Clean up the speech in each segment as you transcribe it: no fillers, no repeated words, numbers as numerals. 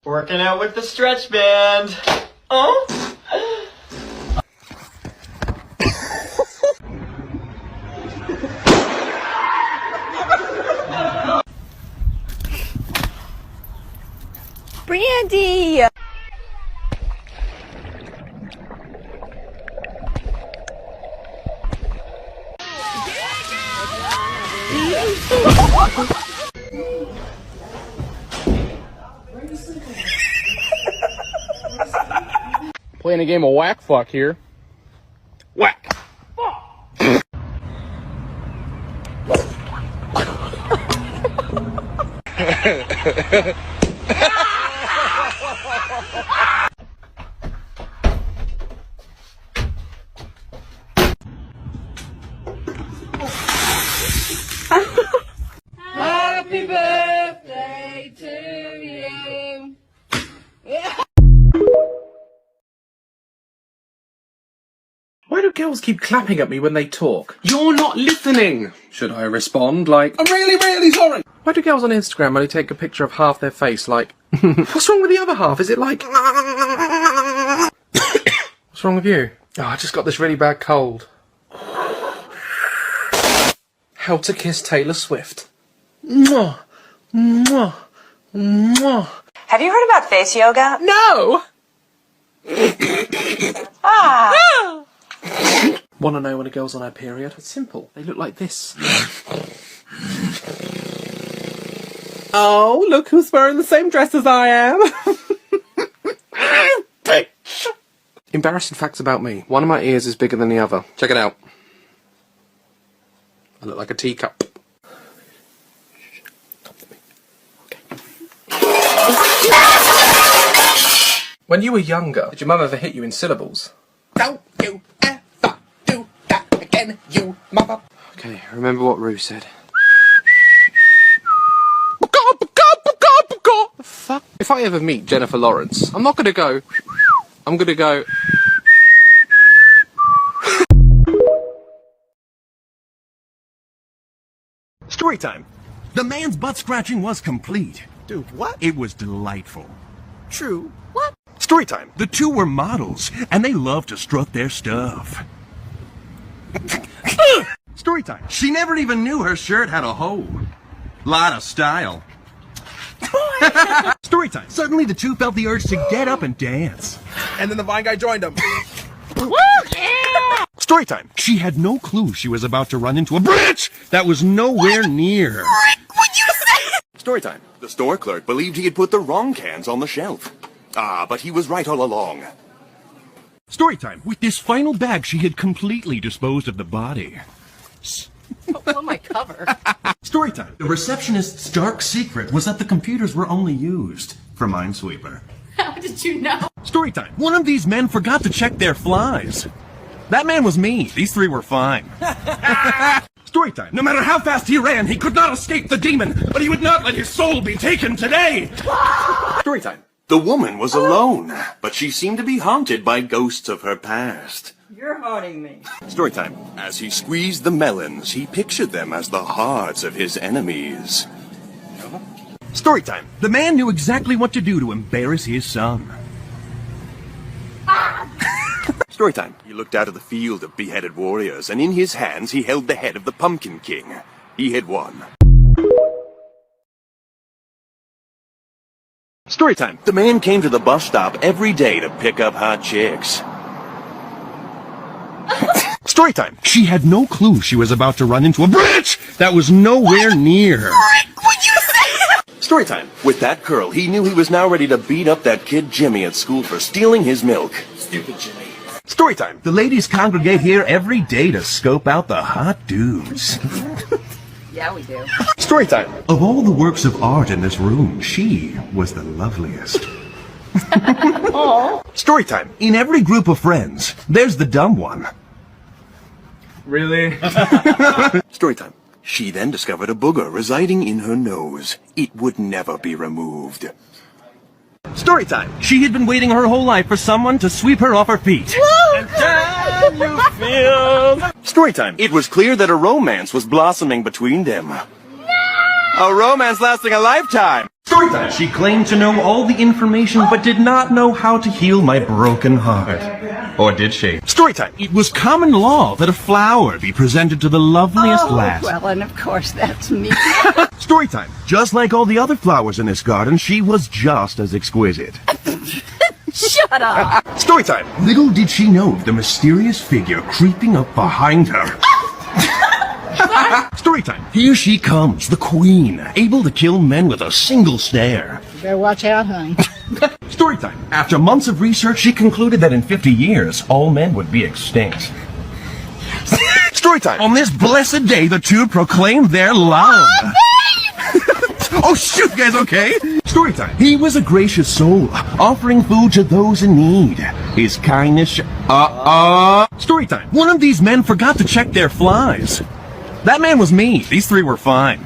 Working out with the stretch band. Oh. Brandy! Playing a game of whack fuck here. Whack! Happy birthday to you. Why do girls keep clapping at me when they talk? You're not listening! Should I respond like, I'm really, really sorry! why do girls on Instagram only take a picture of half their face like, what's wrong with the other half? Is it like, what's wrong with you? Oh, I just got this really bad cold. How to kiss Taylor Swift. Mwah, mwah, mwah. Have you heard about face yoga? No! Ah! Want to know when a girl's on her period? It's simple. They look like this. Oh, look who's wearing the same dress as I am. Bitch. Embarrassing facts about me. One of my ears is bigger than the other. Check it out. I look like a teacup. When you were younger, did your mum ever hit you in syllables? Don't you ever do that again, you mother... Okay, remember what Rue said. The fuck? If I ever meet Jennifer Lawrence, I'm not gonna go... I'm gonna go... Story time. The man's butt scratching was complete. Dude, what? It was delightful. True. What? Story time. The two were models, and they loved to strut their stuff. Story time. She never even knew her shirt had a hole. Lot of style. Story time. Suddenly the two felt the urge to get up and dance. And then the Vine guy joined him. Story time. She had no clue she was about to run into a bridge that was nowhere near. What'd you say? Story time. The store clerk believed he had put the wrong cans on the shelf. Ah, but he was right all along. Story time. With this final bag, she had completely disposed of the body. Oh, my cover. Story time. The receptionist's dark secret was that the computers were only used for Minesweeper. How did you know? Story time. One of these men forgot to check their flies. That man was me. These three were fine. Story time. No matter how fast he ran, he could not escape the demon, but he would not let his soul be taken today. Story time. The woman was alone, but she seemed to be haunted by ghosts of her past. You're haunting me. Story time. As he squeezed the melons, he pictured them as the hearts of his enemies. Story time. The man knew exactly what to do to embarrass his son. Story time. He looked out of the field of beheaded warriors, and in his hands he held the head of the Pumpkin King. He had won. Story time. The man came to the bus stop every day to pick up hot chicks. Story time. She had no clue she was about to run into a bridge that was nowhere near. What'd you say? Story time. With that curl, he knew he was now ready to beat up that kid Jimmy at school for stealing his milk. Stupid Jimmy. Story time. The ladies congregate here every day to scope out the hot dudes. Yeah, we do. Story time. Of all the works of art in this room, she was the loveliest. Story time. In every group of friends, there's the dumb one. Really? Story time. She then discovered a booger residing in her nose. It would never be removed. Story time. She had been waiting her whole life for someone to sweep her off her feet. And can you feel? Story time. It was clear that a romance was blossoming between them. No! A romance lasting a lifetime. Storytime. She claimed to know all the information, but did not know how to heal my broken heart. Or did she? Storytime. It was common law that a flower be presented to the loveliest lass. Well, and of course that's me. Storytime. Just like all the other flowers in this garden, she was just as exquisite. Shut up. Storytime. Little did she know of the mysterious figure creeping up behind her. Storytime. Here she comes, the queen, able to kill men with a single stare. Better watch out, honey. Storytime. After months of research, she concluded that in 50 years, all men would be extinct. Storytime. On this blessed day, the two proclaimed their love. Oh, shoot, guys, okay? Storytime. He was a gracious soul, offering food to those in need. His kindness... Storytime. One of these men forgot to check their flies. That man was me. These three were fine.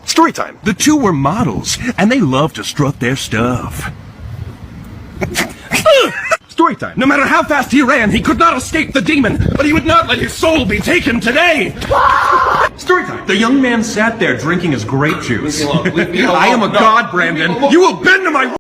Storytime. The two were models, and they loved to strut their stuff. Storytime. No matter how fast he ran, he could not escape the demon, but he would not let his soul be taken today. Storytime. The young man sat there drinking his grape juice. Leave me alone. Leave me alone. I am a god, Brandon. You will bend to my...